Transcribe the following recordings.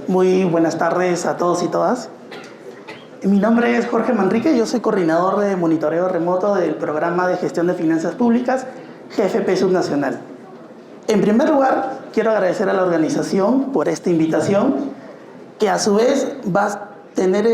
Muy buenas tardes a todos y todas. Mi nombre es Jorge Manrique, yo soy coordinador de monitoreo remoto del programa de gestión de finanzas públicas GFP Subnacional. En primer lugar, quiero agradecer a la organización por esta invitación, que a su vez va a tener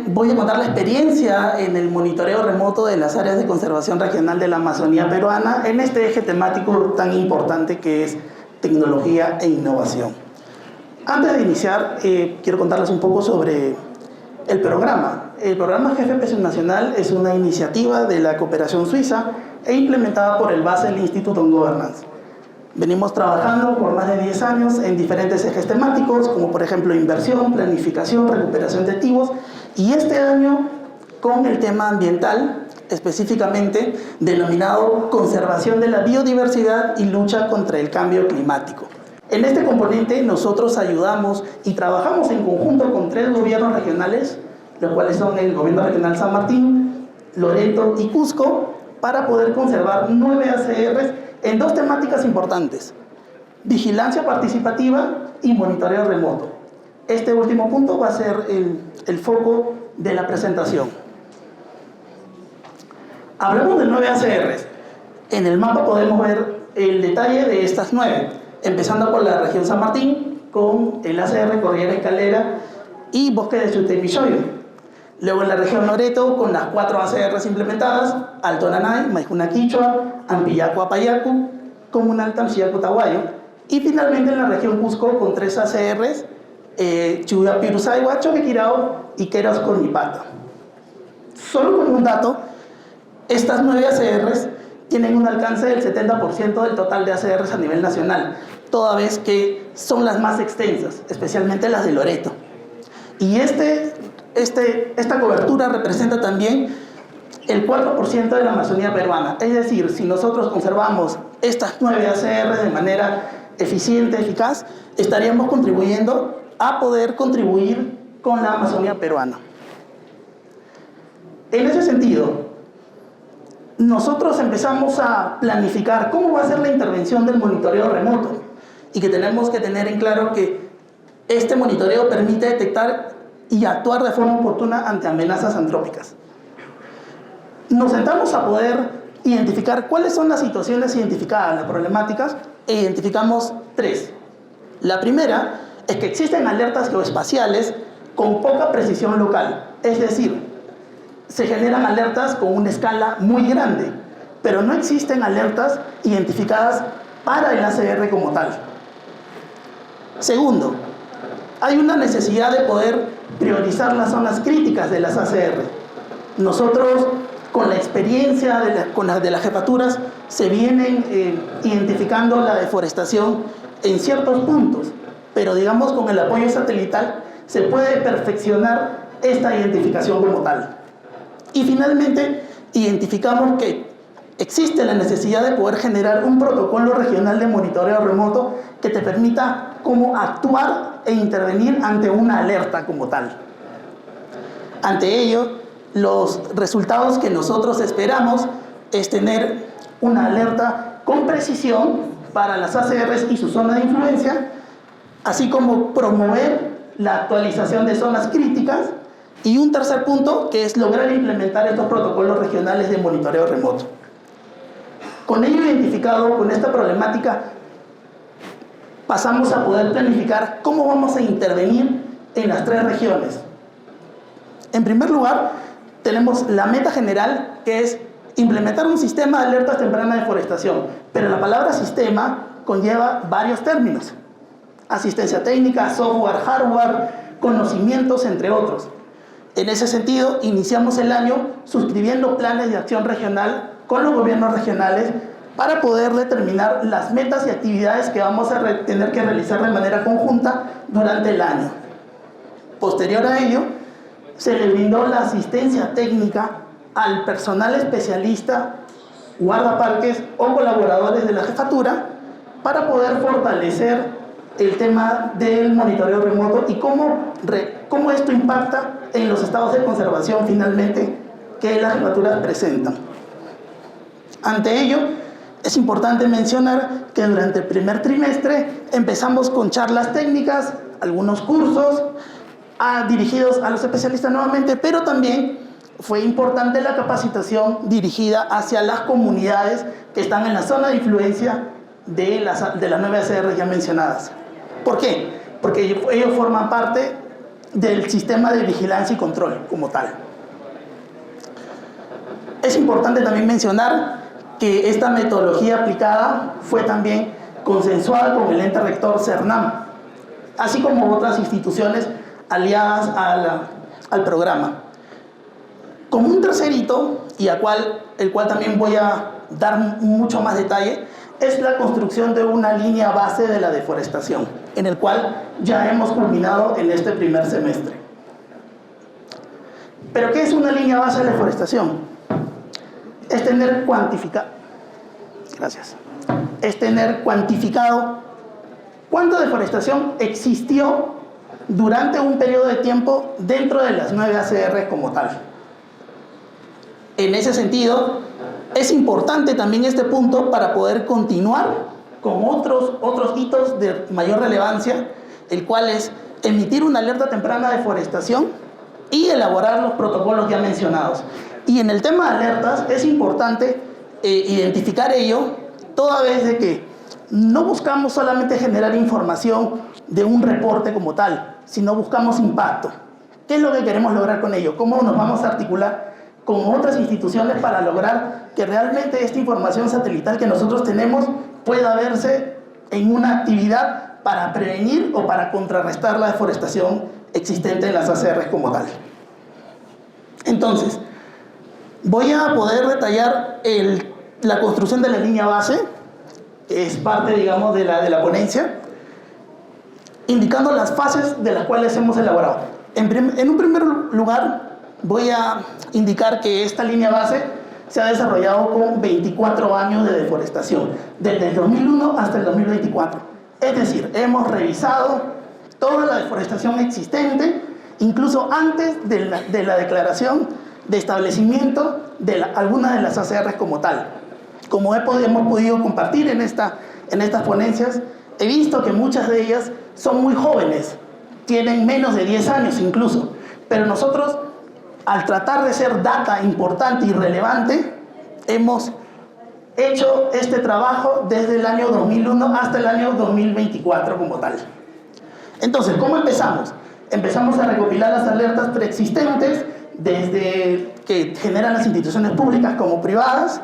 voy a contar la experiencia en el monitoreo remoto de las áreas de conservación regional de la Amazonía peruana en este eje temático tan importante que es tecnología e innovación. Antes de iniciar, quiero contarles un poco sobre el programa. El programa GFP Subnacional es una iniciativa de la cooperación suiza e implementada por el Basel Institute on Governance. Venimos trabajando por más de 10 años en diferentes ejes temáticos, como por ejemplo inversión, planificación, recuperación de activos, y este año con el tema ambiental, específicamente denominado conservación de la biodiversidad y lucha contra el cambio climático. En este componente nosotros ayudamos y trabajamos en conjunto con 3 gobiernos regionales, los cuales son el Gobierno Regional San Martín, Loreto y Cusco, para poder conservar 9 ACRs en 2 temáticas importantes: vigilancia participativa y monitoreo remoto. Este último punto va a ser el foco de la presentación. Hablamos de 9 ACRs. En el mapa podemos ver el detalle de estas 9. Empezando por la región San Martín, con el ACR Cordillera Escalera y Bosque de Sutemichoyo. Luego en la región Loreto, con las 4 ACRs implementadas: Alto Nanay, Maijuna Quichua, Ampillaco Apayacu, Comunal Tamsiaco Tahuayo. Y finalmente en la región Cusco, con 3 ACRs, Chuya Pirusaiwa, Choquequirao y Queros Conipata. Solo con un dato, estas 9 ACRs tienen un alcance del 70% del total de ACRs a nivel nacional, toda vez que son las más extensas, especialmente las de Loreto. Y esta cobertura representa también el 4% de la Amazonía peruana. Es decir, si nosotros conservamos estas 9 ACRs de manera eficiente, eficaz, estaríamos contribuyendo a poder contribuir con la Amazonía peruana. En ese sentido, nosotros empezamos a planificar cómo va a ser la intervención del monitoreo remoto, y que tenemos que tener en claro que este monitoreo permite detectar y actuar de forma oportuna ante amenazas antrópicas. Nos sentamos a poder identificar cuáles son las situaciones identificadas, las problemáticas, e identificamos 3. La primera es que existen alertas geoespaciales con poca precisión local, es decir, se generan alertas con una escala muy grande, pero no existen alertas identificadas para el ACR como tal. Segundo, hay una necesidad de poder priorizar las zonas críticas de las ACR. Nosotros, con la experiencia de las jefaturas, se vienen identificando la deforestación en ciertos puntos, pero digamos con el apoyo satelital se puede perfeccionar esta identificación como tal. Y finalmente, identificamos que existe la necesidad de poder generar un protocolo regional de monitoreo remoto que te permita cómo actuar e intervenir ante una alerta como tal. Ante ello, los resultados que nosotros esperamos es tener una alerta con precisión para las ACRs y su zona de influencia, así como promover la actualización de zonas críticas. Y un tercer punto, que es lograr implementar estos protocolos regionales de monitoreo remoto. Con ello identificado, con esta problemática, pasamos a poder planificar cómo vamos a intervenir en las 3 regiones. En primer lugar, tenemos la meta general, que es implementar un sistema de alertas tempranas de deforestación. Pero la palabra sistema conlleva varios términos: asistencia técnica, software, hardware, conocimientos, entre otros. En ese sentido, iniciamos el año suscribiendo planes de acción regional con los gobiernos regionales para poder determinar las metas y actividades que vamos a tener que realizar de manera conjunta durante el año. Posterior a ello, se le brindó la asistencia técnica al personal especialista, guardaparques o colaboradores de la jefatura para poder fortalecer el tema del monitoreo remoto y cómo esto impacta en los estados de conservación finalmente que las jefaturas presentan. Ante ello, es importante mencionar que durante el primer trimestre empezamos con charlas técnicas algunos cursos dirigidos a los especialistas nuevamente, pero también fue importante la capacitación dirigida hacia las comunidades que están en la zona de influencia de las 9 ACR ya mencionadas. ¿Por qué? Porque ellos forman parte del sistema de vigilancia y control como tal. Es importante también mencionar que esta metodología aplicada fue también consensuada con el ente rector CERNAM, así como otras instituciones aliadas al programa. Como un tercer hito, y el cual también voy a dar mucho más detalle, es la construcción de una línea base de la deforestación, en el cual ya hemos culminado en este primer semestre. ¿Pero qué es una línea base de la deforestación? Es tener cuantificado cuánta deforestación existió durante un periodo de tiempo dentro de las 9 ACR como tal. En ese sentido, es importante también este punto para poder continuar con otros hitos de mayor relevancia, el cual es emitir una alerta temprana de deforestación y elaborar los protocolos ya mencionados. Y en el tema de alertas es importante identificar ello, toda vez de que no buscamos solamente generar información de un reporte como tal, sino buscamos impacto. ¿Qué es lo que queremos lograr con ello? ¿Cómo nos vamos a articular con otras instituciones para lograr que realmente esta información satelital que nosotros tenemos pueda verse en una actividad para prevenir o para contrarrestar la deforestación existente en las ACR como tal? Entonces, voy a poder detallar la construcción de la línea base, que es parte, digamos, de la ponencia, indicando las fases de las cuales hemos elaborado. En un primer lugar, voy a indicar que esta línea base se ha desarrollado con 24 años de deforestación, desde el 2001 hasta el 2024. Es decir, hemos revisado toda la deforestación existente, incluso antes de la declaración de establecimiento de algunas de las ACR como tal. Como hemos podido compartir en estas ponencias, he visto que muchas de ellas son muy jóvenes, tienen menos de 10 años incluso, pero nosotros, al tratar de ser data importante y relevante, hemos hecho este trabajo desde el año 2001 hasta el año 2024 como tal. Entonces, ¿cómo empezamos? Empezamos a recopilar las alertas preexistentes desde que generan las instituciones públicas como privadas,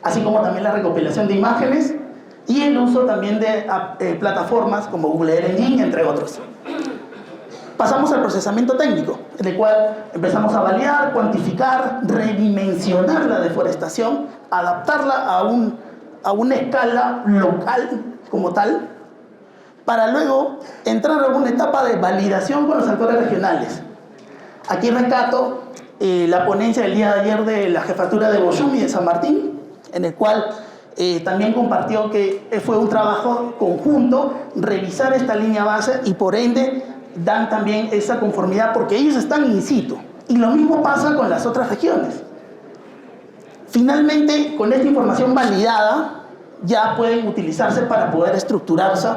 así como también la recopilación de imágenes y el uso también de plataformas como Google Earth Engine, entre otros. Pasamos al procesamiento técnico, en el cual empezamos a validar, cuantificar, redimensionar la deforestación, adaptarla a una escala local como tal, para luego entrar a una etapa de validación con los actores regionales. Aquí rescato la ponencia del día de ayer de la jefatura de Bochum y de San Martín, en el cual también compartió que fue un trabajo conjunto revisar esta línea base y por ende dan también esa conformidad porque ellos están in situ. Y lo mismo pasa con las otras regiones. Finalmente, con esta información validada, ya pueden utilizarse para poder reestructurarlas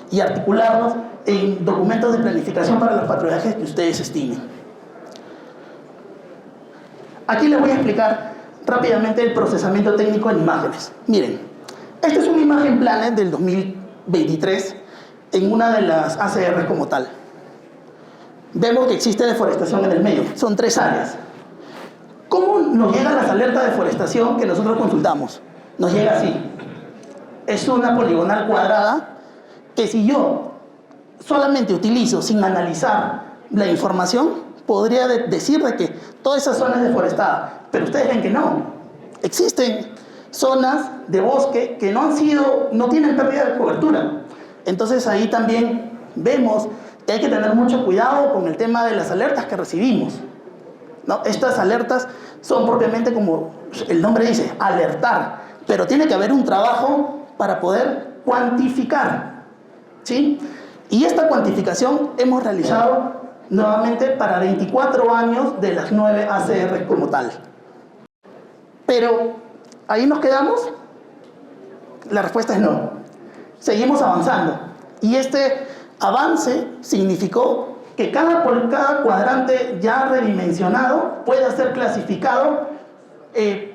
y articularlas en documentos de planificación para los patrullajes que ustedes estimen. Aquí les voy a explicar rápidamente el procesamiento técnico en imágenes. Miren, esta es una imagen plana del 2023 en una de las ACR como tal. Vemos que existe deforestación en el medio. Son 3 áreas. ¿Cómo nos llegan las alertas de deforestación que nosotros consultamos? Nos llega así. Es una poligonal cuadrada que si yo solamente utilizo sin analizar la información, podría decir de que toda esa zona es deforestada. Pero ustedes ven que no. Existen zonas de bosque que no tienen pérdida de cobertura. Entonces ahí también vemos que hay que tener mucho cuidado con el tema de las alertas que recibimos, ¿no? Estas alertas son propiamente, como el nombre dice, alertar, pero tiene que haber un trabajo para poder cuantificar, ¿sí? Y esta cuantificación hemos realizado nuevamente para 24 años de las 9 ACR como tal. Pero, ¿ahí nos quedamos? La respuesta es no. Seguimos avanzando. Y este avance significó que cada cuadrante ya redimensionado pueda ser clasificado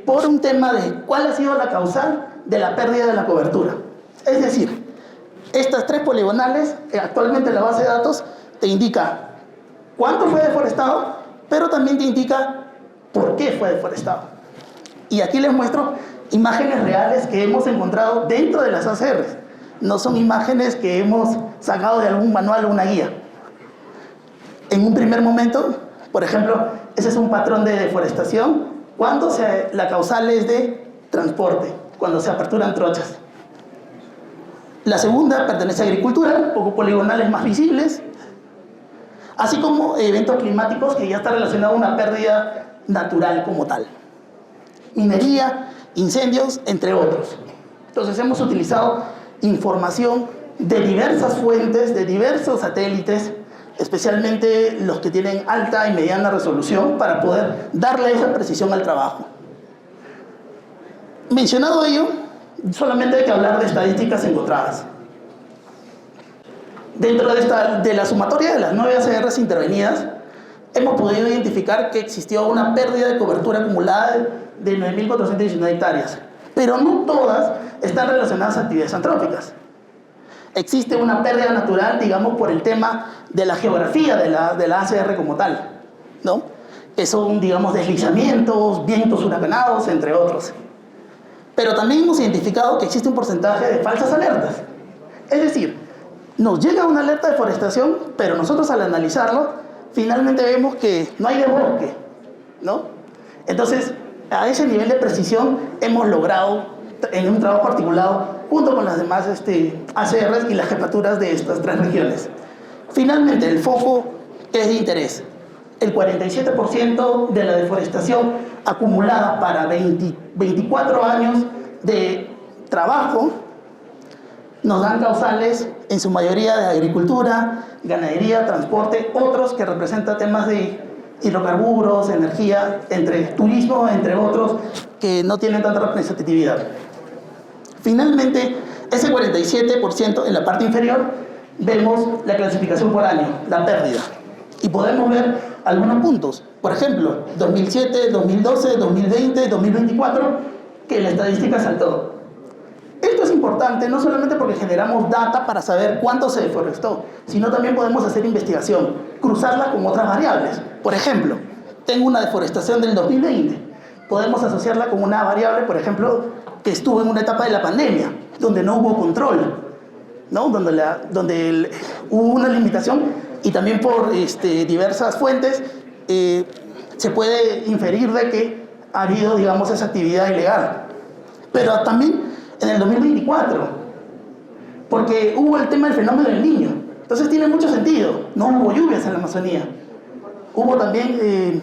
por un tema de cuál ha sido la causal de la pérdida de la cobertura. Es decir, estas tres poligonales, actualmente la base de datos te indica cuánto fue deforestado, pero también te indica por qué fue deforestado. Y aquí les muestro imágenes reales que hemos encontrado dentro de las ACRs. No son imágenes que hemos sacado de algún manual o una guía. En un primer momento, por ejemplo, ese es un patrón de deforestación cuando la causal es de transporte, cuando se aperturan trochas. La segunda pertenece a agricultura, poco poligonales más visibles, así como eventos climáticos que ya está relacionado a una pérdida natural como tal. Minería, incendios, entre otros. Entonces hemos utilizado información de diversas fuentes, de diversos satélites, especialmente los que tienen alta y mediana resolución, para poder darle esa precisión al trabajo. Mencionado ello, solamente hay que hablar de estadísticas encontradas. Dentro de la sumatoria de las 9 ACRs intervenidas, hemos podido identificar que existió una pérdida de cobertura acumulada de 9.419 hectáreas, pero no todas están relacionadas a actividades antrópicas. Existe una pérdida natural, digamos, por el tema de la geografía de la ACR como tal, ¿no? Que son, digamos, deslizamientos, vientos huracanados, entre otros. Pero también hemos identificado que existe un porcentaje de falsas alertas. Es decir, nos llega una alerta de deforestación, pero nosotros al analizarlo, finalmente vemos que no hay desbosque, ¿no? Entonces, a ese nivel de precisión hemos logrado, en un trabajo articulado, junto con las demás ACRs y las jefaturas de estas 3 regiones. Finalmente, el foco que es de interés. El 47% de la deforestación acumulada para 24 años de trabajo nos dan causales, en su mayoría, de agricultura, ganadería, transporte, otros que representan temas de hidrocarburos, energía, turismo, entre otros, que no tienen tanta representatividad. Finalmente, ese 47% en la parte inferior, vemos la clasificación por año, la pérdida. Y podemos ver algunos puntos. Por ejemplo, 2007, 2012, 2020, 2024, que la estadística saltó. Esto es importante no solamente porque generamos data para saber cuánto se deforestó, sino también podemos hacer investigación, cruzarla con otras variables. Por ejemplo, tengo una deforestación del 2020. Podemos asociarla con una variable, por ejemplo, que estuvo en una etapa de la pandemia, donde no hubo control, ¿no? Donde hubo una limitación, y también por diversas fuentes se puede inferir de que ha habido, digamos, esa actividad ilegal. Pero también en el 2024, porque hubo el tema del fenómeno del Niño. Entonces tiene mucho sentido. No hubo lluvias en la Amazonía. Hubo también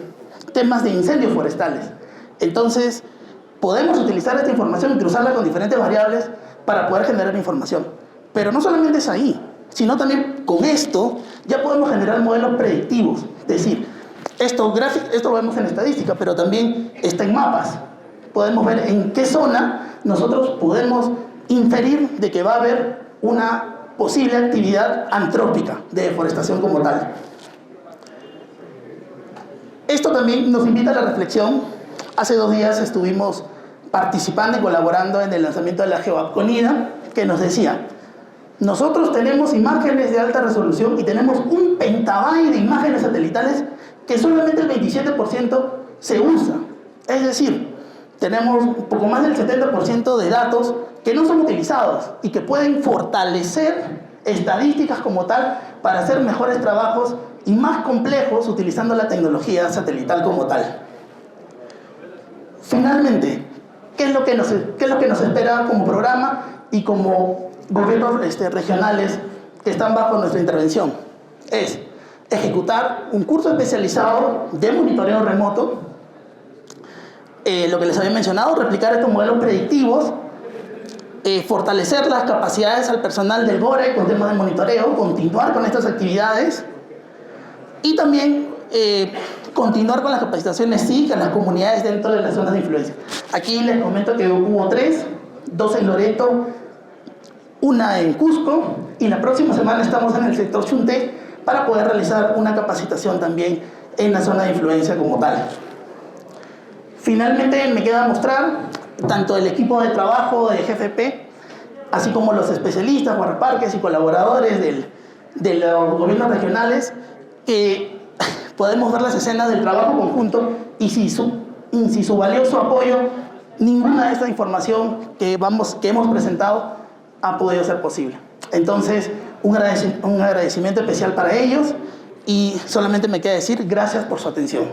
temas de incendios forestales. Entonces, podemos utilizar esta información y cruzarla con diferentes variables para poder generar información. Pero no solamente es ahí, sino también con esto ya podemos generar modelos predictivos. Es decir, esto lo vemos en estadística, pero también está en mapas. Podemos ver en qué zona nosotros podemos inferir de que va a haber una posible actividad antrópica de deforestación como tal. Esto también nos invita a la reflexión. Hace 2 días estuvimos participando y colaborando en el lanzamiento de la GeoApp-CONIDA, que nos decía: nosotros tenemos imágenes de alta resolución y tenemos un petabyte de imágenes satelitales que solamente el 27% se usa. Es decir, tenemos un poco más del 70% de datos que no son utilizados y que pueden fortalecer estadísticas como tal para hacer mejores trabajos y más complejos utilizando la tecnología satelital como tal. Finalmente, ¿qué es lo que nos espera como programa y como gobiernos regionales que están bajo nuestra intervención? Es ejecutar un curso especializado de monitoreo remoto, lo que les había mencionado, replicar estos modelos predictivos, fortalecer las capacidades al personal del GORE con temas de monitoreo, continuar con estas actividades y también continuar con las capacitaciones SIC en las comunidades dentro de las zonas de influencia. Aquí les comento que hubo 3, 2 en Loreto, una en Cusco Y la próxima semana estamos en el sector Chunté para poder realizar una capacitación también en la zona de influencia como tal. Finalmente me queda mostrar tanto el equipo de trabajo de GFP, así como los especialistas, guardaparques y colaboradores de los gobiernos regionales, que podemos ver las escenas del trabajo conjunto y sin su valioso apoyo, ninguna de esta información que hemos presentado ha podido ser posible. Entonces, un agradecimiento especial para ellos y solamente me queda decir gracias por su atención.